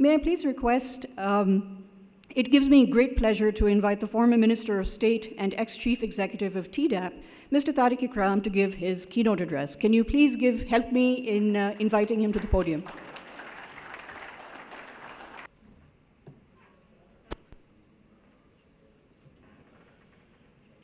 May I please request, it gives me great pleasure to invite the former Minister of State and ex-Chief Executive of TDAP, Mr. Tariq Ikram, to give his keynote address. Can you please help me in inviting him to the podium?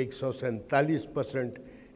147%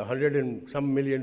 100 and some million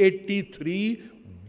83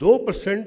2%,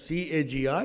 CAGR,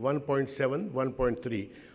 1.7, 1.3।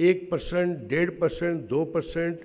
1%, 1.5%, 2%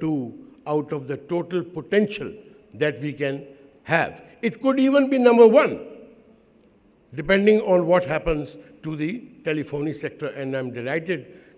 2 out of the total potential that we can have. It could even be number 1, depending on what happens to the telephony sector. And I'm delighted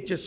HS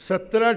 17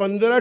15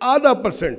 0.5%,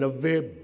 90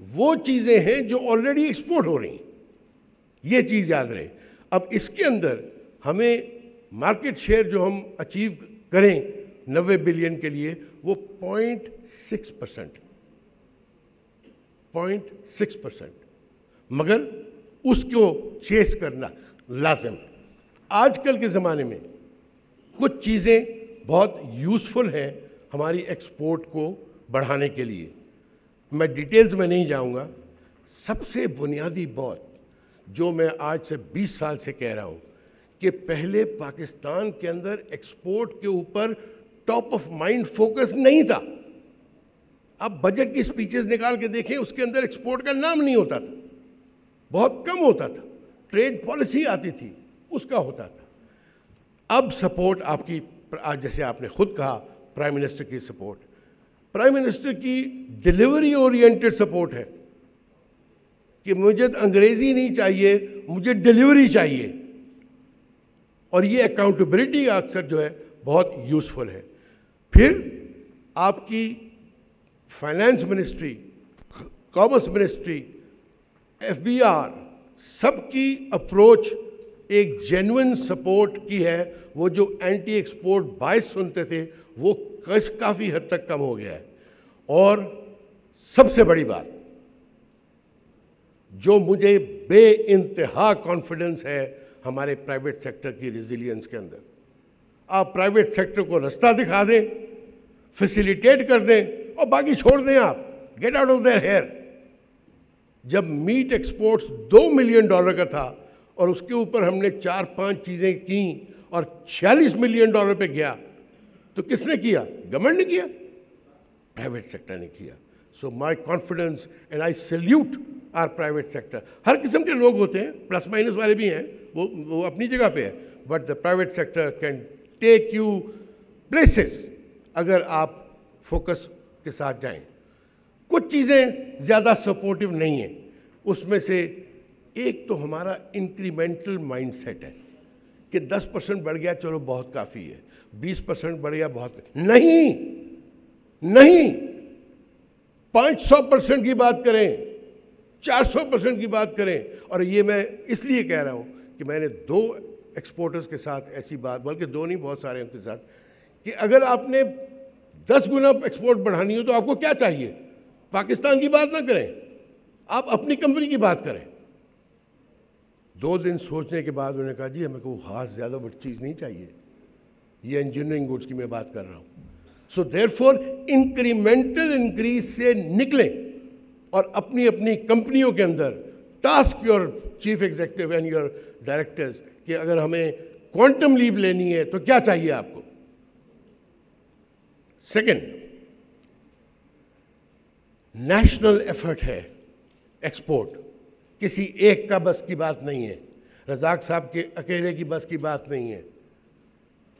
وہ چیزیں ہیں جو already export ہو رہی ہیں. یہ چیز یاد رہے. اب اس کے اندر ہمیں مارکیٹ شیئر جو ہم اچیو کریں 90 بلین کے لیے وہ 0.6%. مگر اس کو چیس کرنا لازم. آج کل کے زمانے میں کچھ چیزیں بہت یوزفل ہیں ہماری ایکسپورٹ کو بڑھانے کے لیے. میں ڈیٹیلز میں نہیں جاؤں گا. سب سے بنیادی بات جو میں آج سے 20 سال سے کہہ رہا ہوں کہ پہلے پاکستان کے اندر ایکسپورٹ کے اوپر ٹاپ آف مائنڈ فوکس نہیں تھا. آپ بجٹ کی سپیچز نکال کے دیکھیں, اس کے اندر ایکسپورٹ کا نام نہیں ہوتا تھا, بہت کم ہوتا تھا. ٹریڈ پالیسی آتی تھی, اس کا ہوتا تھا. اب سپورٹ آپ کی, جیسے آپ نے خود کہا, پرائم منسٹر کی سپورٹ, پرائم منسٹر کی ڈیلیوری اورینٹڈ سپورٹ ہے کہ مجھے انگریزی نہیں چاہیے, مجھے ڈیلیوری چاہیے. اور یہ اکاؤنٹیبلٹی اکثر جو ہے بہت یوزفل ہے. پھر آپ کی finance ministry, commerce ministry, FBR, سب کی اپروچ ایک جینوئن سپورٹ کی ہے. وہ جو اینٹی ایکسپورٹ باعث سنتے تھے وہ کافی حد تک کم ہو گیا ہے. اور سب سے بڑی بات جو مجھے بے انتہا کانفیڈنس ہے ہمارے پرائیویٹ سیکٹر کی ریزیلینس کے اندر. آپ پرائیویٹ سیکٹر کو رستہ دکھا دیں, فیسیلیٹیٹ کر دیں اور باقی چھوڑ دیں. آپ get out of there here. جب میٹ ایکسپورٹس $2 ملین کا تھا اور اس کے اوپر ہم نے 4-5 چیزیں کیں اور $46 ملین پہ گیا, تو کس نے کیا؟ گورنمنٹ نے کیا, پرائیویٹ سیکٹر نے کیا. So my confidence and I salute our private sector. ہر قسم کے لوگ ہوتے ہیں, پلس مائنس والے بھی ہیں, وہ اپنی جگہ پہ ہے, but the private sector can take you places اگر آپ فوکس کے ساتھ جائیں. کچھ چیزیں زیادہ سپورٹیو نہیں ہیں. اس میں سے ایک تو ہمارا انکریمنٹل مائنڈ سیٹ ہے کہ 10% بڑھ گیا چلو بہت کافی ہے, 20% بڑھ گیا بہت نہیں. 500% کی بات کریں, 400% کی بات کریں. اور یہ میں اس لیے کہہ رہا ہوں کہ میں نے 2 ایکسپورٹرز کے ساتھ ایسی بات, بلکہ 2 نہیں بہت سارے ان کے ساتھ, کہ اگر آپ نے 10 گنا ایکسپورٹ بڑھانی ہو تو آپ کو کیا چاہیے؟ پاکستان کی بات نہ کریں, آپ اپنی کمپنی کی بات کریں. 2 دن سوچنے کے بعد انہوں نے کہا جی ہمیں کوئی خاص زیادہ بڑی چیز نہیں چاہیے, یہ انجینئرنگ گڈس کی میں بات کر رہا ہوں. So there for incremental increase سے نکلیں اور اپنی اپنی کمپنیوں کے اندر task your chief executive and your directors کہ اگر ہمیں کوانٹم لیپ لینی ہے تو کیا چاہیے آپ کو. سیکنڈ, نیشنل ایفرٹ ہے ایکسپورٹ, کسی ایک کا بس کی بات نہیں ہے, رزاق صاحب کے اکیلے کی بس کی بات نہیں ہے.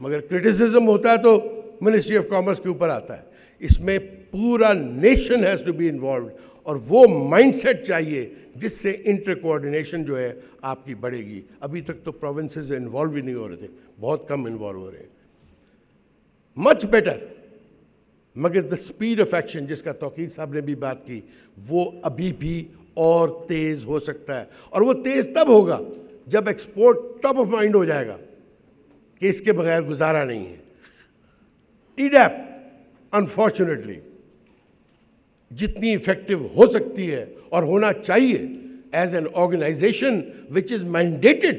مگر کرٹیسزم ہوتا ہے تو منسٹری آف کامرس کے اوپر آتا ہے. اس میں پورا nation has to be involved, اور وہ مائنڈ سیٹ چاہیے جس سے انٹر کوآرڈینیشن جو ہے آپ کی بڑھے گی. ابھی تک تو پروونسز انوالو ہی نہیں ہو رہے تھے, بہت کم انوالو ہو رہے ہیں. مچ بیٹر, مگر دا اسپیڈ آف ایکشن جس کا توقیر صاحب نے بھی بات کی وہ ابھی بھی اور تیز ہو سکتا ہے. اور وہ تیز تب ہوگا جب ایکسپورٹ ٹاپ آف مائنڈ ہو جائے گا کہ اس کے بغیر گزارا نہیں ہے. TDAP انفارچونیٹلی جتنی افیکٹو ہو سکتی ہے اور ہونا چاہیے as an organisation which is mandated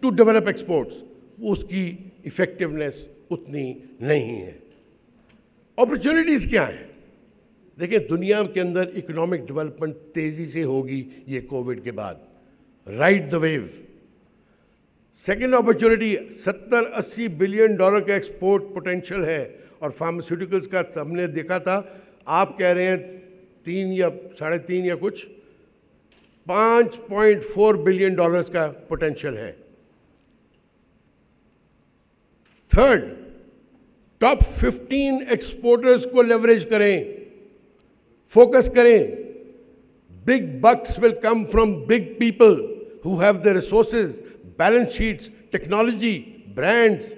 to develop exports, اس کی افیکٹونیس اتنی نہیں ہے. اپرچونیٹیز کیا ہیں؟ دیکھیں دنیا کے اندر اکنامک ڈیولپمنٹ تیزی سے ہوگی یہ کووڈ کے بعد, ride the wave. Second opportunity 70-80 billion dollar کا ایکسپورٹ پوٹینشیل ہے, اور فارماسیوٹیکلز کا ہم نے دیکھا تھا, آپ کہہ رہے ہیں 3 یا 3.5 یا کچھ, 5.4 بلین ڈالرز کا پوٹینشیل ہے. تھرڈ, ٹاپ 15 ایکسپورٹرز کو لیوریج کریں, فوکس کریں. Big books will come from big people who have the resources, balance sheets, technology, brands,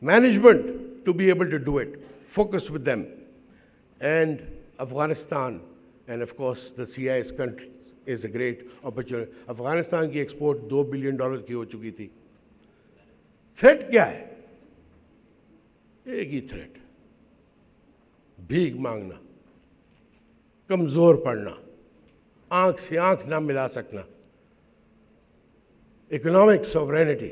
management to be able to do it. Focus with them. And Afghanistan and of course the CIS country is a great opportunity. Afghanistan کی export $2 billion کی ہو چکی تھی. Threat کیا ہے؟ ایک ہی threat, بھیک مانگنا، کمزور پڑنا، آنکھ سے آنکھ نہ ملا سکنا. اکنامک سوورینٹی،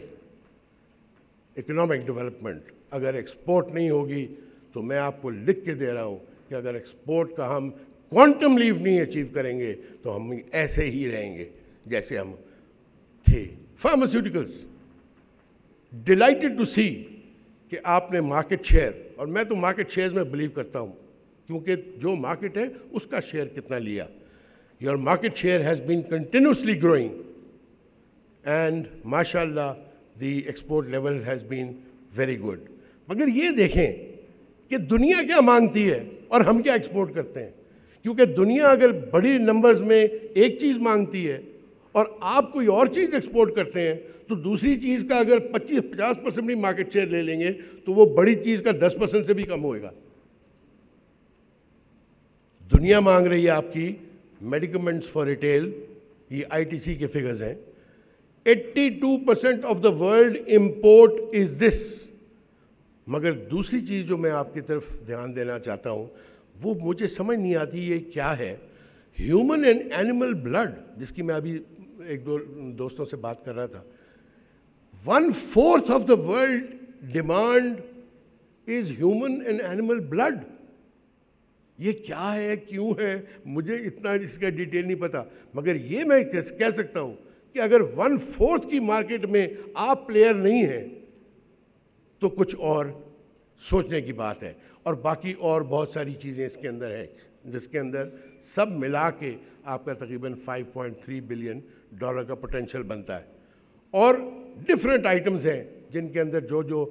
اکنامک ڈیولپمنٹ اگر ایکسپورٹ نہیں ہوگی تو میں آپ کو لکھ کے دے رہا ہوں کہ اگر ایکسپورٹ کا ہم کوانٹم لیف نہیں اچیو کریں گے تو ہم ایسے ہی رہیں گے جیسے ہم تھے. فارماسیوٹیکلس، ڈیلائٹڈ ٹو سی کہ آپ نے مارکیٹ شیئر، اور میں تو مارکیٹ شیئر میں بلیو کرتا ہوں کیونکہ جو مارکیٹ ہے اس کا شیئر کتنا لیا. Your market share has been continuously growing and ماشاء اللہ the export level has been very good. مگر یہ دیکھیں کہ دنیا کیا مانگتی ہے اور ہم کیا ایکسپورٹ کرتے ہیں. کیونکہ دنیا اگر بڑی نمبرز میں ایک چیز مانگتی ہے اور آپ کوئی اور چیز ایکسپورٹ کرتے ہیں تو دوسری چیز کا اگر 50% بھی مارکیٹ شیئر لے لیں گے تو وہ بڑی چیز کا 10% سے بھی کم ہوئے گا. دنیا مانگ رہی ہے آپ کی میڈیکمنٹس فار ریٹیل، یہ ITC کے فگرز ہیں. 82% of the world import is this. مگر دوسری چیز جو میں آپ کی طرف دھیان دینا چاہتا ہوں وہ مجھے سمجھ نہیں آتی یہ کیا ہے. ہیومن اینڈ اینیمل بلڈ، جس کی میں ابھی ایک دو دوستوں سے بات کر رہا تھا، 1/4 of the world demand is human and animal blood. یہ کیا ہے، کیوں ہے، مجھے اتنا اس کا ڈیٹیل نہیں پتا. مگر یہ میں کہہ سکتا ہوں کہ اگر 1/4 کی مارکیٹ میں آپ پلیئر نہیں ہیں تو کچھ اور سوچنے کی بات ہے. اور باقی اور بہت ساری چیزیں اس کے اندر ہے جس کے اندر سب ملا کے آپ کا تقریباً $5.3 بلین کا پوٹینشیل بنتا ہے. اور ڈفرینٹ آئٹمز ہیں جن کے اندر جو جو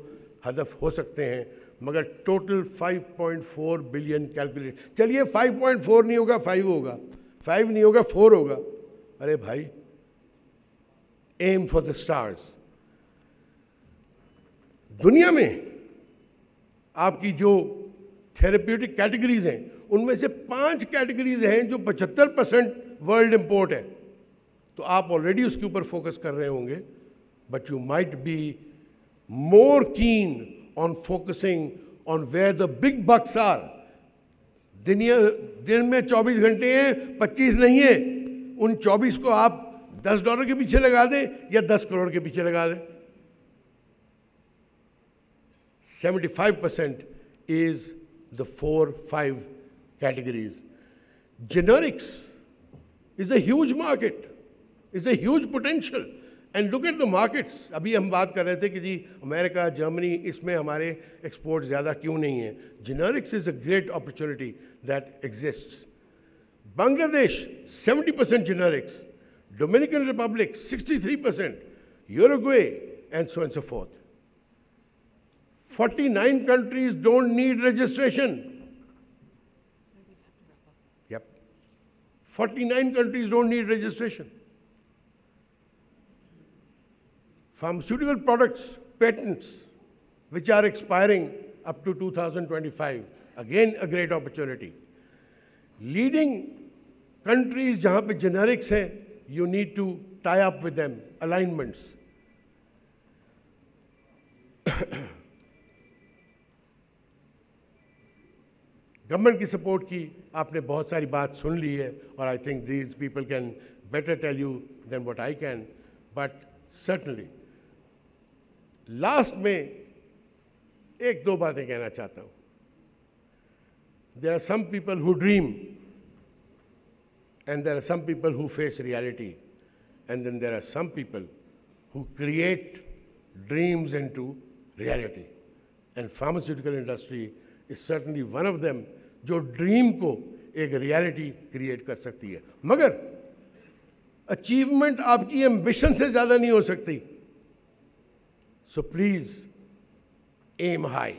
ہدف ہو سکتے ہیں، مگر ٹوٹل 5.4 بلین کیلکولیٹ. چلیے 5.4 نہیں ہوگا، 5 ہوگا، 5 نہیں ہوگا، 4 ہوگا. ارے بھائی، aim for the stars. دنیا میں آپ کی جو تھیراپیوٹک کیٹیگریز ہیں ان میں سے 5 کیٹیگریز ہیں جو 75% ورلڈ امپورٹ ہے. تو آپ آلریڈی اس کے اوپر فوکس کر رہے ہوں گے، but you might be more keen on focusing on where the big bucks are. دن میں 24 گھنٹے ہیں، 25 نہیں ہیں. ان 24 کو آپ $10 کے پیچھے لگا دیں یا 10 کروڑ کے پیچھے لگا دیں. 75% is the 4-5 categories. Generics is a huge market, is a huge potential. And look at the markets. ابھی ہم بات کر رہے تھے کہ جی امریکہ، جرمنی، اس میں ہمارے ایکسپورٹ زیادہ کیوں نہیں ہیں. Generics is a great opportunity that exists. Bangladesh 70% generics, Dominican Republic 63%, Uruguay, and so on and so forth. 49 countries don't need registration. Yep. 49 countries don't need registration. Pharmaceutical products, patents, which are expiring up to 2025. Again, a great opportunity. Leading countries jahan pe generics hai, you need to tie up with them, alignments. Government کی support کی آپ نے بہت ساری بات سن لی ہے، اور I think these people can better tell you than what I can. But certainly last میں ایک دو باتیں کہنا چاہتا ہوں. There are some people who dream and there are some people who face reality and then there are some people who create dreams into reality. And pharmaceutical industry is certainly one of them جو dream کو ایک reality create کر سکتی ہے. مگر achievement آپ کی ambition سے زیادہ نہیں ہو سکتی. So please aim high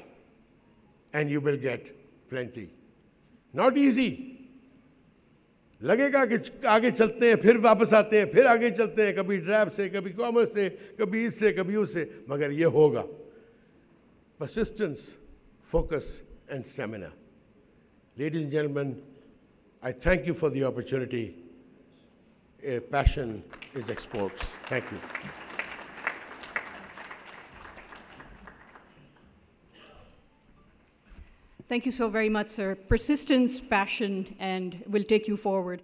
and you will get plenty. Not easy. لگے گا کہ آگے چلتے ہیں پھر واپس آتے ہیں، پھر آگے چلتے ہیں، کبھی ڈرائیو سے، کبھی کامرس سے، کبھی اس سے، کبھی اس سے. مگر یہ ہوگا. persistence, focus and stamina. Ladies and gentlemen, I thank you for the opportunity. Passion is exports. Thank you. Thank you so very much, sir. Persistence, passion, and will take you forward.